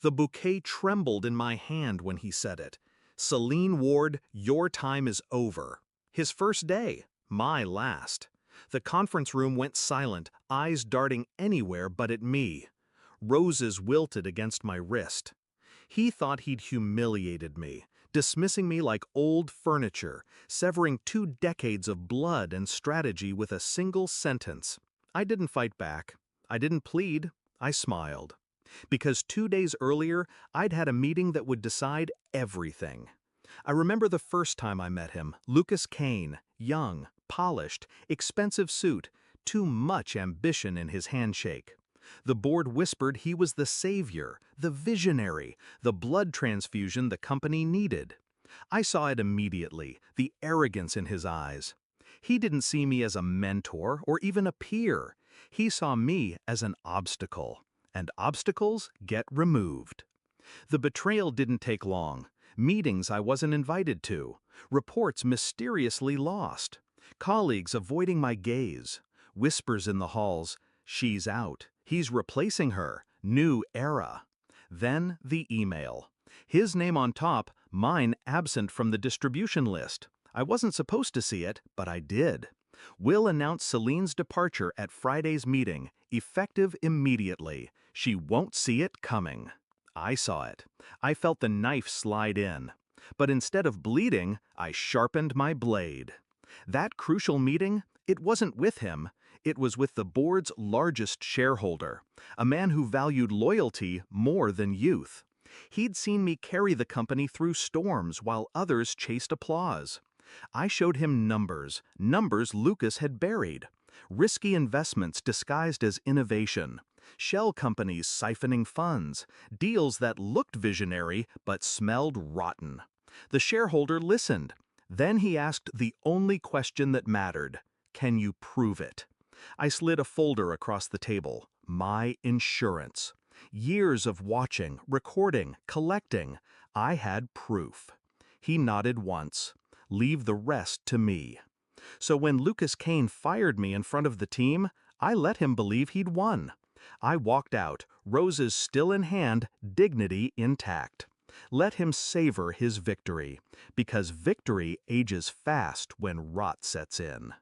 The bouquet trembled in my hand when he said it. Celine Ward, your time is over. His first day, my last. The conference room went silent, eyes darting anywhere but at me. Roses wilted against my wrist. He thought he'd humiliated me, dismissing me like old furniture, severing 2 decades of blood and strategy with a single sentence. I didn't fight back. I didn't plead. I smiled. Because 2 days earlier, I'd had a meeting that would decide everything. I remember the first time I met him, Lucas Kane, young, polished, expensive suit, too much ambition in his handshake. The board whispered he was the savior, the visionary, the blood transfusion the company needed. I saw it immediately, the arrogance in his eyes. He didn't see me as a mentor or even a peer. He saw me as an obstacle, and obstacles get removed. The betrayal didn't take long. Meetings I wasn't invited to, reports mysteriously lost, colleagues avoiding my gaze, whispers in the halls, she's out, he's replacing her, new era. Then the email. His name on top, mine absent from the distribution list. I wasn't supposed to see it, but I did. Will announced Celine's departure at Friday's meeting, effective immediately. She won't see it coming. I saw it. I felt the knife slide in. But instead of bleeding, I sharpened my blade. That crucial meeting, it wasn't with him. It was with the board's largest shareholder, a man who valued loyalty more than youth. He'd seen me carry the company through storms while others chased applause. I showed him numbers Lucas had buried. Risky investments disguised as innovation. Shell companies siphoning funds. Deals that looked visionary but smelled rotten. The shareholder listened. Then he asked the only question that mattered. Can you prove it? I slid a folder across the table. My insurance. Years of watching, recording, collecting. I had proof. He nodded once. Leave the rest to me. So when Lucas Kane fired me in front of the team, I let him believe he'd won. I walked out, roses still in hand, dignity intact. Let him savor his victory, because victory ages fast when rot sets in.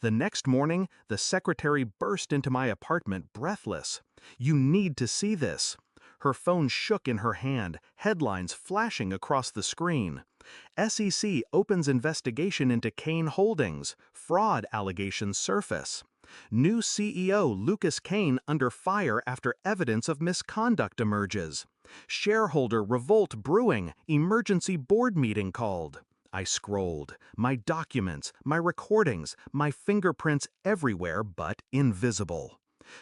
The next morning, the secretary burst into my apartment breathless. You need to see this. Her phone shook in her hand, headlines flashing across the screen. SEC opens investigation into Kane Holdings, fraud allegations surface. New CEO Lucas Kane under fire after evidence of misconduct emerges. Shareholder revolt brewing, emergency board meeting called. I scrolled. My documents, my recordings, my fingerprints everywhere but invisible.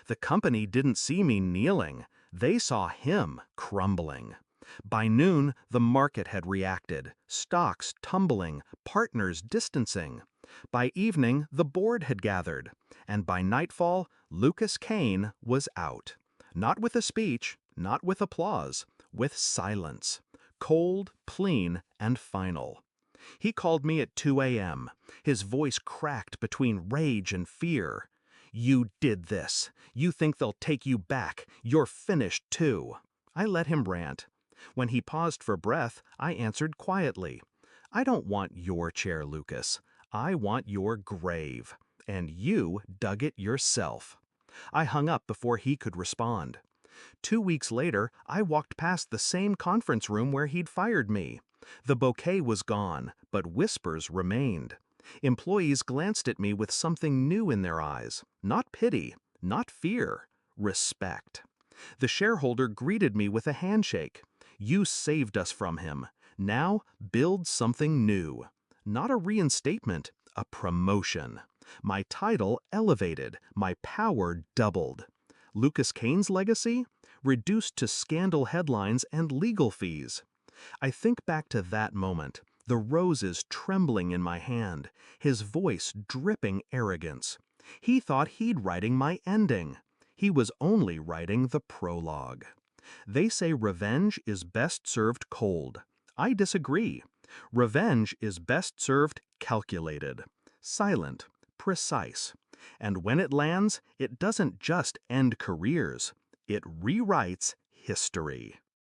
The company didn't see me kneeling. They saw him crumbling. By noon, the market had reacted, stocks tumbling, partners distancing. By evening, the board had gathered, and by nightfall, Lucas Kane was out. Not with a speech, not with applause, with silence. Cold, clean, and final. He called me at 2 a.m., his voice cracked between rage and fear. You did this. You think they'll take you back. You're finished too. I let him rant. When he paused for breath, I answered quietly. I don't want your chair, Lucas. I want your grave. And you dug it yourself. I hung up before he could respond. 2 weeks later, I walked past the same conference room where he'd fired me. The bouquet was gone, but whispers remained. Employees glanced at me with something new in their eyes. Not pity, not fear, respect. The shareholder greeted me with a handshake. You saved us from him. Now build something new. Not a reinstatement, a promotion. My title elevated, my power doubled. Lucas Kane's legacy? Reduced to scandal headlines and legal fees. I think back to that moment, the roses trembling in my hand, his voice dripping arrogance. He thought he'd writing my ending. He was only writing the prologue. They say revenge is best served cold. I disagree. Revenge is best served calculated, silent, precise. And when it lands, it doesn't just end careers. It rewrites history.